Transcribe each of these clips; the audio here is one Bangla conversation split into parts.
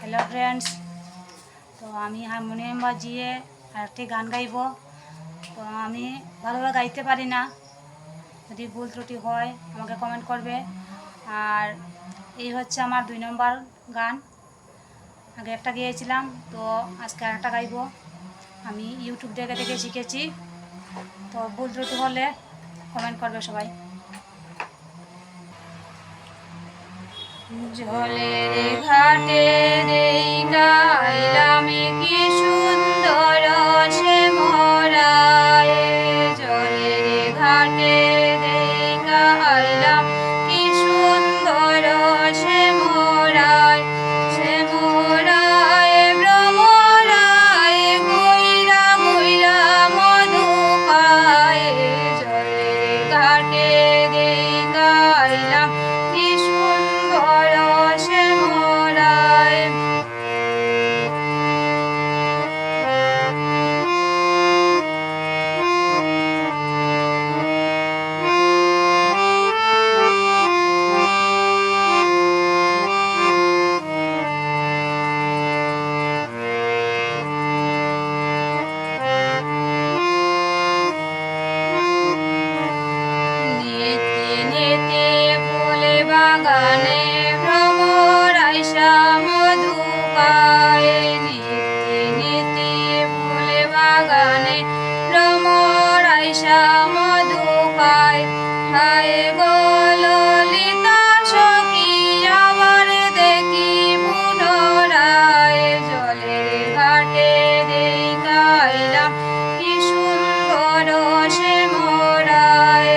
Hello friends. तो আমি হারমোনিয়াম বাজিয়ে আরেকটি গান গাইব। তো আমি ভালোভাবে গাইতে পারি না, যদি ভুল ত্রুটি হয় আমাকে কমেন্ট করবে। আর এই হচ্ছে আমার 2 নম্বর গান। আগে একটা গেয়েছিলাম, তো আজকে আরেকটা গাইব। আমি ইউটিউব দেখে দেখে শিখেছি, তো ভুল ত্রুটি হলে কমেন্ট করবে সবাই। জলের ঘাটে এই গাইলাম কি সুন্দর সে মোরায়, জলের ঘাটে এই গাইলাম কি সুন্দর সে মোরায়, সে মোরায় ভ্রমরায় গুইরা গুইরা মধু পায়, জলের ঘাটে এই গাইলাম কি সুন্দর সে মোরায়। বাগানে ভ্রমরায় মধু পায়, নীতি নীতি ফুলে বাগানে ভ্রমরায় মধু পায়। হায় গো ললিতা সখী আবার দেখি পুনরায়, জলের ঘাটে এই গাইলাম কি সুন্দর সে মোরায়।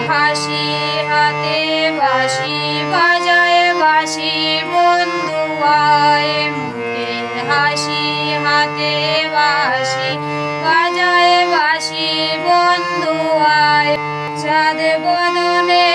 হাসি হাতে বাঁশি বাজায় বাঁশি বন্ধু আয়, মুখে হাসি হাতে বাঁশি বাজায় বাঁশি বন্ধু আয়, চাঁদ বদনে